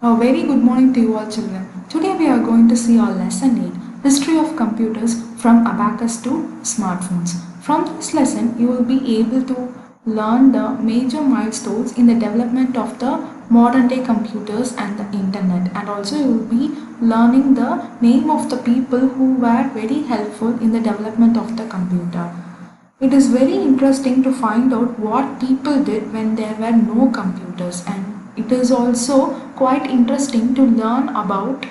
A very good morning to you all children. Today we are going to see our lesson 8, History of Computers from Abacus to Smartphones. From this lesson you will be able to learn the major milestones in the development of the modern day computers and the internet, and also you will be learning the name of the people who were very helpful in the development of the computer. It is very interesting to find out what people did when there were no computers, and it is also quite interesting to learn about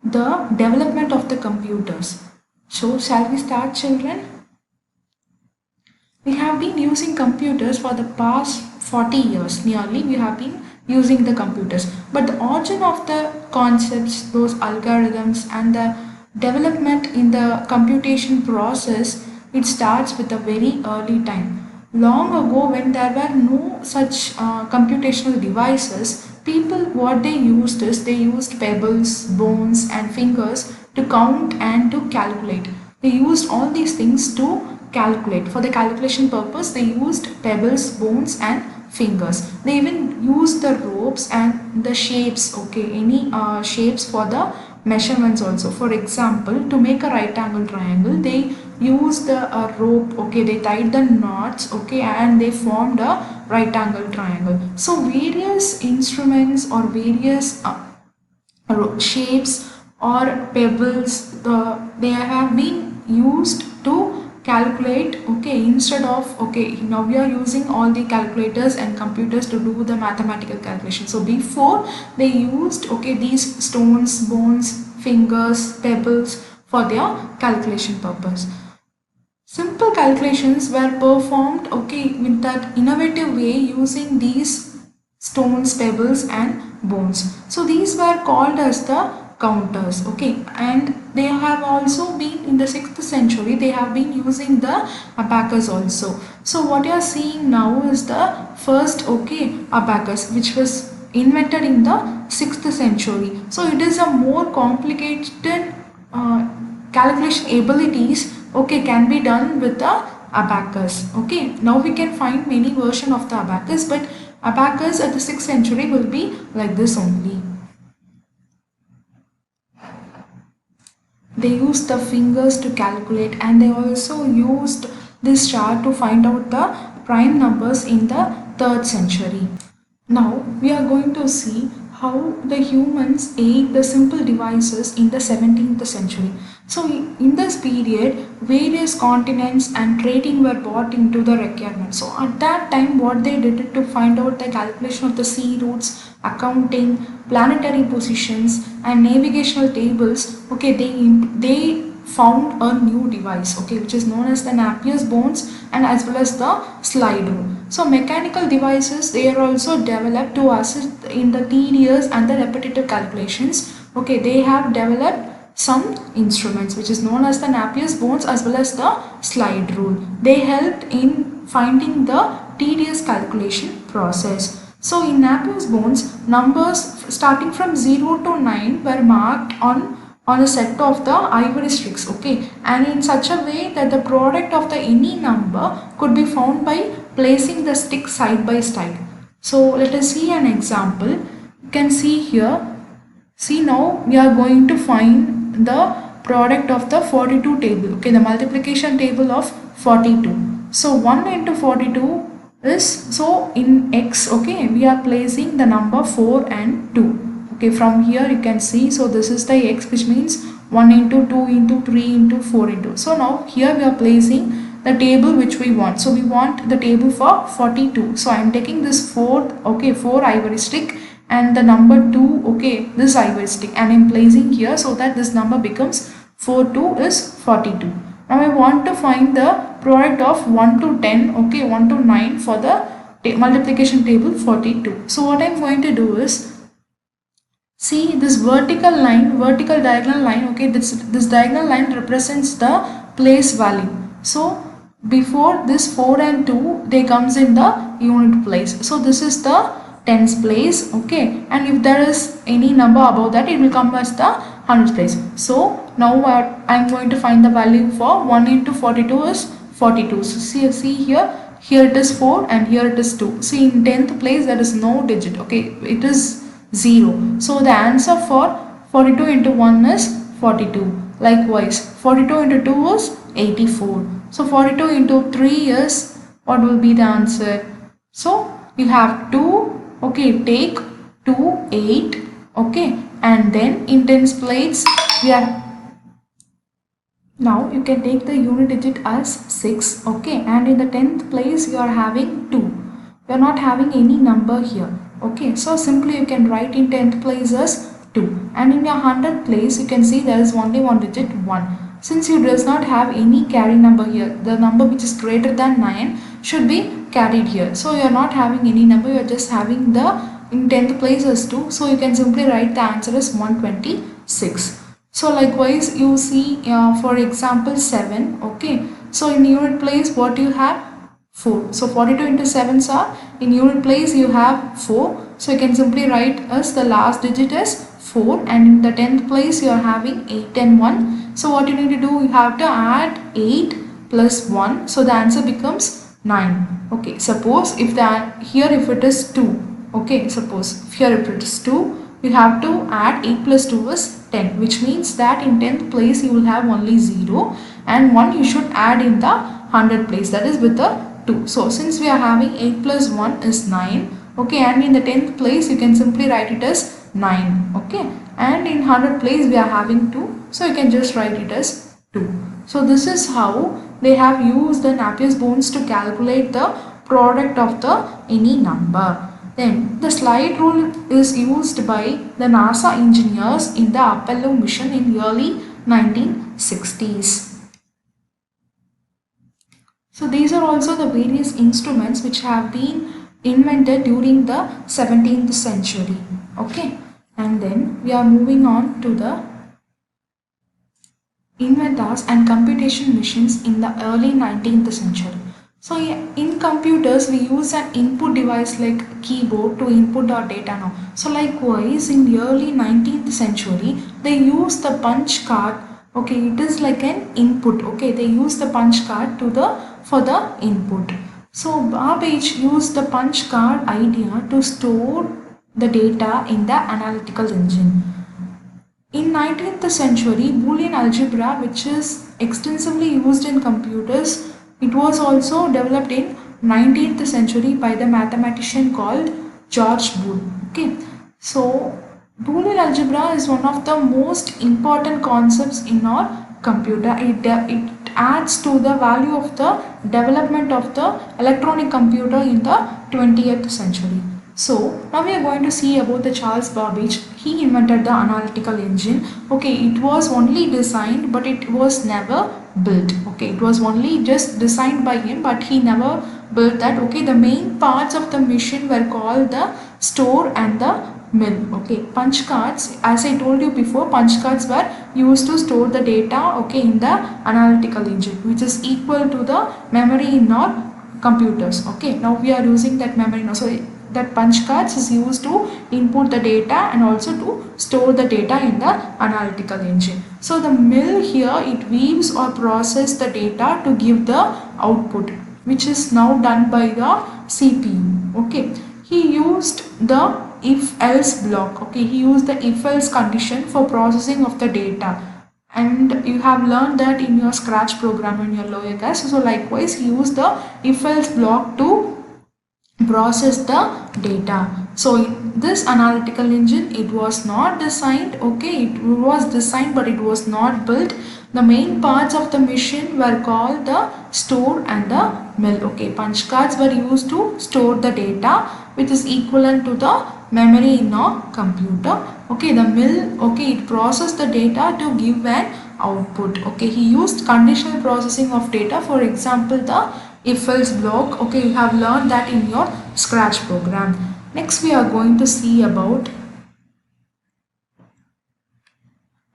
the development of the computers. So, shall we start, children? We have been using computers for the past 40 years nearly. We have been using the computers, but the origin of the concepts, those algorithms, and the development in the computation process, it starts with a very early time. Long ago, when there were no such computational devices, people what they used is they used pebbles, bones, and fingers to count and to calculate. They used all these things to calculate. For the calculation purpose, they used pebbles, bones, and fingers. They even used the ropes and the shapes, okay, any shapes for the measurements also. For example, to make a right angle triangle, they used the rope, okay, they tied the knots, okay, and they formed a right angle triangle. So various instruments or various shapes or pebbles, they have been used to calculate, okay, instead of, okay, now we are using all the calculators and computers to do the mathematical calculation. So before they used, okay, these stones, bones, fingers, pebbles for their calculation purpose. Simple calculations were performed, okay, with that innovative way using these stones, pebbles, and bones. So these were called as the counters, okay, and they have also been in the 6th century. They have been using the abacus also. So what you are seeing now is the first, okay, abacus, which was invented in the 6th century. So it is a more complicated calculation abilities, okay, can be done with the abacus. Okay, now we can find many version of the abacus, but abacus at the 6th century will be like this only. They used the fingers to calculate, and they also used this chart to find out the prime numbers in the 3rd century. Now we are going to see how the humans ate the simple devices in the 17th century. So in this period, various continents and trading were brought into the requirement. So at that time, what they did to find out the calculation of the sea routes, accounting, planetary positions, and navigational tables, okay, they found a new device, okay, which is known as the Napier's bones and as well as the slide rule. So mechanical devices, they are also developed to assist in the tedious and the repetitive calculations. Okay, they have developed some instruments which is known as the Napier's bones as well as the slide rule. They helped in finding the tedious calculation process. So in Napier's bones, numbers starting from 0 to 9 were marked on a set of the ivory sticks, okay, and in such a way that the product of the any number could be found by placing the stick side by side. So let us see an example. You can see here. See, now we are going to find the product of the 42 table, okay, the multiplication table of 42. So 1 into 42 is, so in x, okay, we are placing the number 4 and 2. Okay, from here you can see, so this is the x, which means 1 into 2 into 3 into 4 into. So now here we are placing the table which we want. So we want the table for 42. So I am taking this 4, okay, 4 ivory stick and the number 2, okay, this ivory stick, and I am placing here so that this number becomes 4 2 is 42. Now I want to find the product of 1 to 10, okay, 1 to 9 for the multiplication table 42. So what I am going to do is, see this vertical line, vertical diagonal line, okay, this diagonal line represents the place value. So before this 4 and 2, they comes in the unit place. So this is the tens place, okay, and if there is any number above that, it will come as the hundreds place. So now I am going to find the value for 1 into 42 is 42. So see here it is 4 and here it is 2. See, in 10th place there is no digit, okay, it is 0. So the answer for 42 into 1 is 42. Likewise, 42 into 2 is 84. So 42 into 3 is, what will be the answer? So you have to, okay, take 2, 8, okay, and then in tens place we are, now you can take the unit digit as 6, okay, and in the 10th place you are having 2. You are not having any number here, okay. So simply you can write in 10th place as 2, and in your 100th place you can see there is only one digit 1. Since you does not have any carry number here, the number which is greater than 9 should be carried here. So you are not having any number, you are just having the in 10th place as 2. So you can simply write the answer as 126. So likewise you see for example 7, okay. So in unit place what you have? 4. So 42 into 7s are, in unit place you have 4. So you can simply write as the last digit is 4, and in the 10th place you are having 8 and 1. So what you need to do, you have to add 8 plus 1. So the answer becomes 9. Okay, suppose if that here if it is 2, okay, suppose here if it is 2, you have to add 8 plus 2 is 10, which means that in 10th place you will have only 0, and 1 you should add in the 100th place, that is with the 2. So since we are having 8 plus 1 is 9, okay, and in the 10th place you can simply write it as 9, okay, and in 100th place we are having 2, so you can just write it as 2. So this is how they have used the Napier's bones to calculate the product of the any number. Then the slide rule is used by the NASA engineers in the Apollo mission in early 1960s. So these are also the various instruments which have been invented during the 17th century. Okay, and then we are moving on to the inventors and computation machines in the early 19th century. So in computers we use an input device like keyboard to input our data now. So likewise in the early 19th century they use the punch card. Okay, it is like an input. Okay, they use the punch card for the input. So Babbage used the punch card idea to store the data in the analytical engine. In 19th century, Boolean algebra, which is extensively used in computers, it was also developed in 19th century by the mathematician called George Boole. Okay, so Boolean algebra is one of the most important concepts in our computer. It adds to the value of the development of the electronic computer in the 20th century. So now we are going to see about the Charles Babbage. He invented the analytical engine. Okay, it was only designed but it was never built. Okay, it was only just designed by him but he never built that. Okay, the main parts of the machine were called the store and the mill. Okay, punch cards, as I told you before, punch cards were used to store the data, okay, in the analytical engine, which is equal to the memory in our computers. Okay, now we are using that memory now. So that punch cards is used to input the data and also to store the data in the analytical engine. So the mill here, it weaves or processes the data to give the output, which is now done by the CPU. Okay, he used the if-else block. Okay, he used the if-else condition for processing of the data, and you have learned that in your Scratch program in your lower class. So likewise he used the if-else block to process the data. So this analytical engine, it was not designed, okay, it was designed but it was not built. The main parts of the machine were called the store and the mill. Okay, punch cards were used to store the data, which is equivalent to the memory in a computer. Okay, the mill, okay, it processed the data to give an output. Okay, he used conditional processing of data, for example the if-else block. Okay, you have learned that in your Scratch program. Next we are going to see about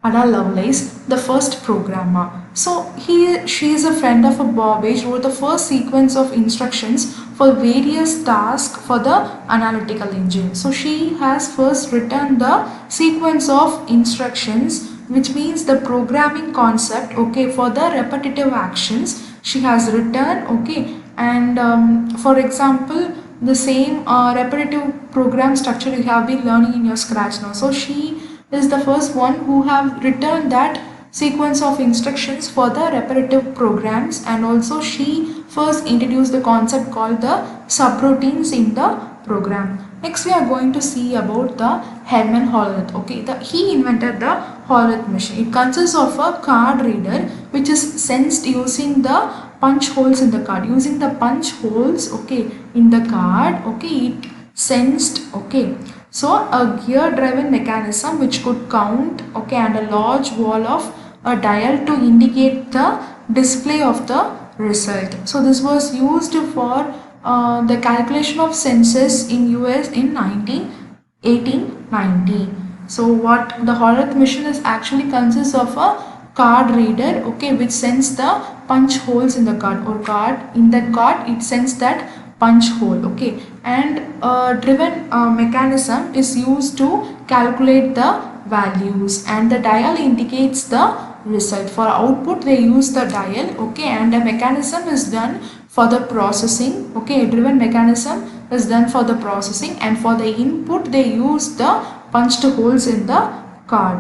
Ada Lovelace, the first programmer. So she is a friend of Babbage, wrote the first sequence of instructions for various tasks for the analytical engine. So she has first written the sequence of instructions, which means the programming concept, okay, for the repetitive actions she has written. Okay, and for example the same repetitive program structure you have been learning in your Scratch now. So she is the first one who have written that sequence of instructions for the repetitive programs, and also she first introduced the concept called the subroutines in the program. Next we are going to see about the Hermann Hollerith. Okay, he invented the Hollerith machine. It consists of a card reader which is sensed using the punch holes in the card. Using the punch holes, okay, in the card, okay, it sensed, okay. So a gear driven mechanism which could count, okay, and a large wall of a dial to indicate the display of the result. So this was used for the calculation of census in US in 1890. So what the Hollerith machine is actually consists of a card reader, okay, which sends the punch holes in the card, or card in that card it sends that punch hole, okay, and a driven mechanism is used to calculate the values, and the dial indicates the result. For output they use the dial, okay, and a mechanism is done for the processing, okay, a driven mechanism is done for the processing, and for the input they use the punched holes in the card.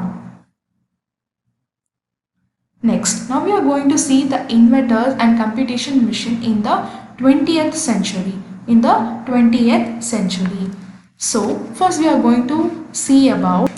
Next, now we are going to see the inventors and computation machine in the 20th century. So first we are going to see about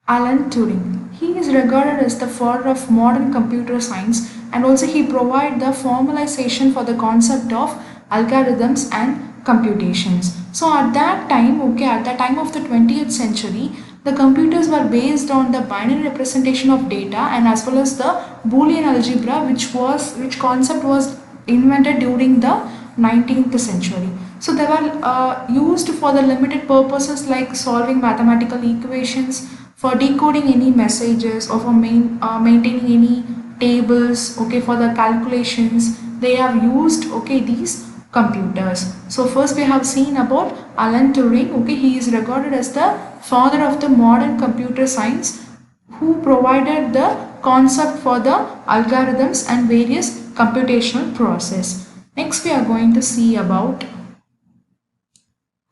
Alan Turing. He is regarded as the father of modern computer science, and also he provided the formalization for the concept of algorithms and computations. So at that time, okay, at the time of the 20th century, the computers were based on the binary representation of data, and as well as the Boolean algebra, which concept was invented during the 19th century. So they were used for the limited purposes like solving mathematical equations, for decoding any messages, or for maintaining any tables, okay, for the calculations. They have used, okay, these computers. So first we have seen about Alan Turing, okay, he is regarded as the father of the modern computer science, who provided the concept for the algorithms and various computational process. Next we are going to see about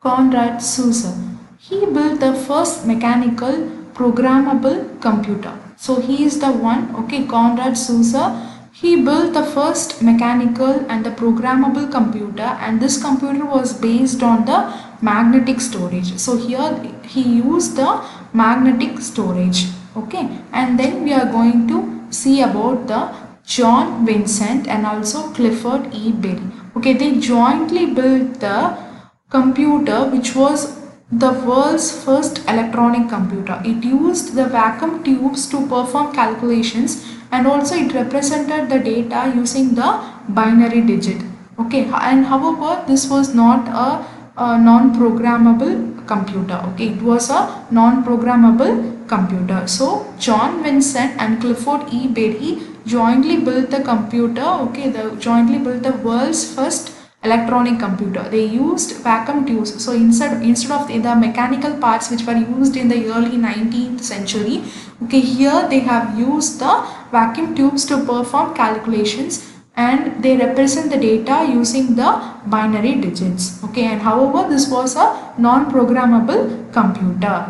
Konrad Zuse. He built the first mechanical programmable computer. So he is the one, okay, Konrad Zuse. He built the first mechanical and the programmable computer, and this computer was based on the magnetic storage. So here he used the magnetic storage, okay. And then we are going to see about the John Vincent and also Clifford E. Berry. Okay, they jointly built the computer which was the world's first electronic computer. It used the vacuum tubes to perform calculations, and also it represented the data using the binary digit, okay. And however, this was not a non-programmable computer, okay, it was a non-programmable computer. So John Vincent and Clifford E. Berry jointly built the computer, okay, they jointly built the world's first electronic computer. They used vacuum tubes. So instead of the mechanical parts which were used in the early 19th century, okay, here they have used the vacuum tubes to perform calculations, and they represent the data using the binary digits, okay. And however, this was a non-programmable computer.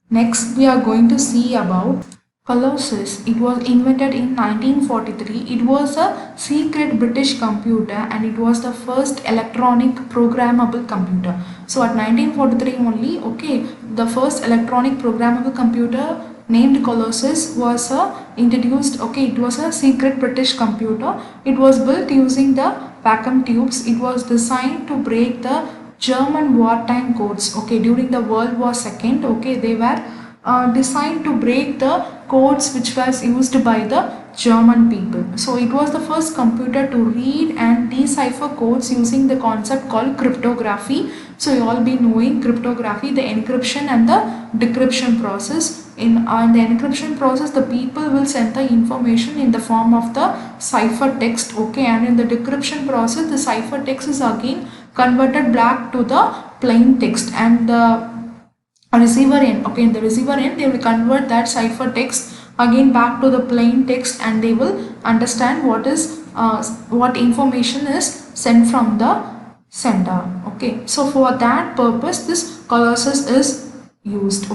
Next we are going to see about Colossus. It was invented in 1943. It was a secret British computer, and it was the first electronic programmable computer. So at 1943 only, okay, the first electronic programmable computer named Colossus was introduced, okay. It was a secret British computer. It was built using the vacuum tubes. It was designed to break the German wartime codes, okay, during the World War II, okay. They were designed to break the codes which was used by the German people. So it was the first computer to read and decipher codes using the concept called cryptography. So you all be knowing cryptography, the encryption and the decryption process. In the encryption process, the people will send the information in the form of the cipher text, okay, and in the decryption process, the cipher text is again converted back to the plain text, and the receiver end, okay, in the receiver end they will convert that cipher text again back to the plain text, and they will understand what information is sent from the sender. Okay, so for that purpose this Colossus is used.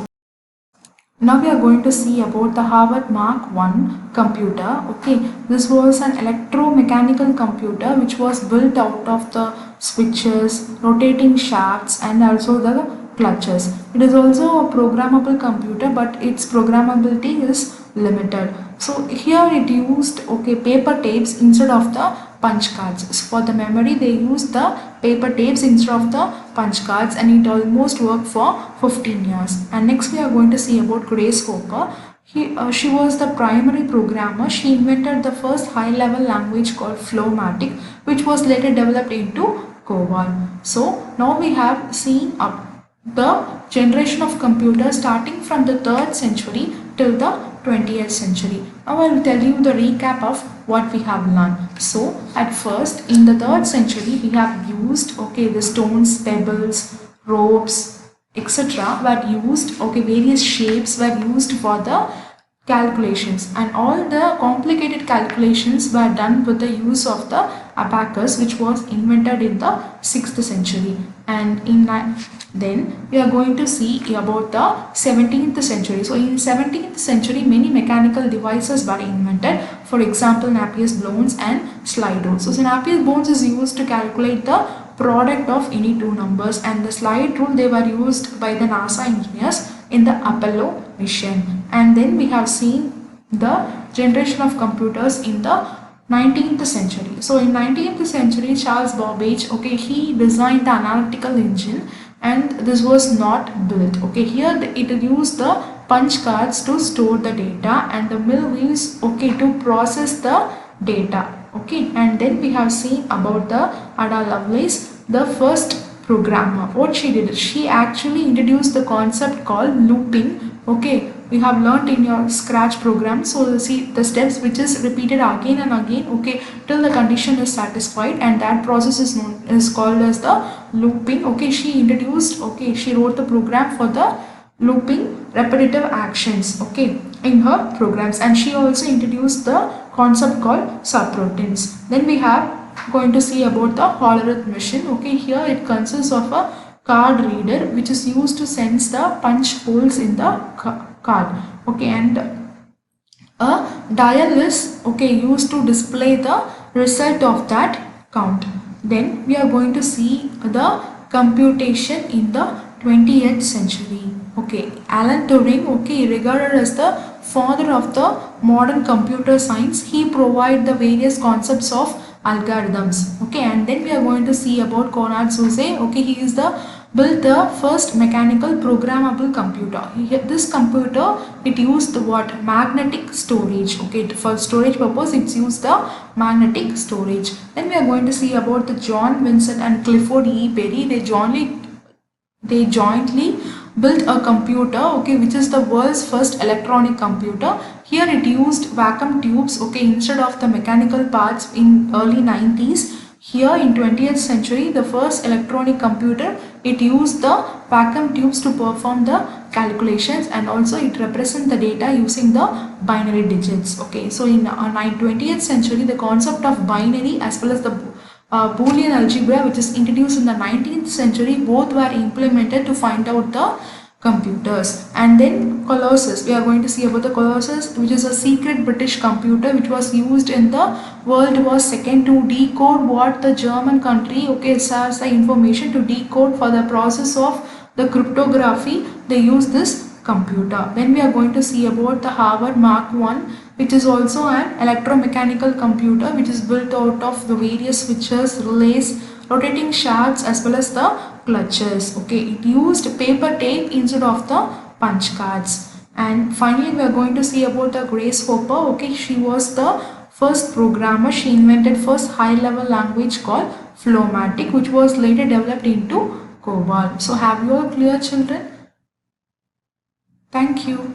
Now we are going to see about the Harvard Mark 1 computer. Okay, this was an electromechanical computer which was built out of the switches, rotating shafts and also the clutches. It is also a programmable computer, but its programmability is limited. So here it used paper tapes instead of the punch cards. So for the memory they used the paper tapes instead of the punch cards, and it almost worked for 15 years. And next we are going to see about Grace Hopper. She was the primary programmer. She invented the first high-level language called Flowmatic, which was later developed into COBOL. So now we have seen up the generation of computers starting from the 3rd century till the 20th century. Now I will tell you the recap of what we have learned. So at first in the 3rd century we have used the stones, pebbles, ropes, etc. were used. Various shapes were used for the calculations, and all the complicated calculations were done with the use of the abacus, which was invented in the 6th century. And then we are going to see about the 17th century. So in 17th century many mechanical devices were invented. For example, Napier's bones and slide rule. So Napier's bones is used to calculate the product of any two numbers, and the slide rule they were used by the NASA engineers in the Apollo mission. And then we have seen the generation of computers in the 19th century. So in 19th century Charles Babbage, he designed the analytical engine, and this was not built. Here it used the punch cards to store the data, and the mill wheels to process the data. And then we have seen about the Ada Lovelace, the first programmer. What she did, she actually introduced the concept called looping. We have learnt in your Scratch program. So see the steps which is repeated again and again till the condition is satisfied, and that process is called as the looping. She introduced, she wrote the program for the looping repetitive actions in her programs, and she also introduced the concept called subroutines. Then we have going to see about the Hollerith machine. Here it consists of a card reader which is used to sense the punch holes in the card. And a dial is used to display the result of that count. Then we are going to see the computation in the 20th century. Alan Turing, regarded as the father of the modern computer science. He provided the various concepts of algorithms. And then we are going to see about Konrad Zuse. He is built the first mechanical programmable computer. This computer, it used what? Magnetic storage. For storage purpose it's used the magnetic storage. Then we are going to see about the John Vincent and Clifford E. Berry. They jointly built a computer which is the world's first electronic computer. Here it used vacuum tubes instead of the mechanical parts in early 90s. Here in 20th century the first electronic computer, it used the vacuum tubes to perform the calculations, and also it represents the data using the binary digits. So in 20th century the concept of binary as well as the Boolean algebra, which is introduced in the 19th century, both were implemented to find out the computers. And then Colossus, we are going to see about the Colossus, which is a secret British computer which was used in the World War II to decode what the German country SARS the information to decode for the process of the cryptography. They use this computer. Then we are going to see about the Harvard Mark 1, which is also an electromechanical computer which is built out of the various switches, relays, rotating shafts as well as the clutches. It used paper tape instead of the punch cards. And finally we are going to see about the Grace Hopper. She was the first programmer. She invented first high level language called Flowmatic, which was later developed into COBOL. So have you all clear, children? Thank you.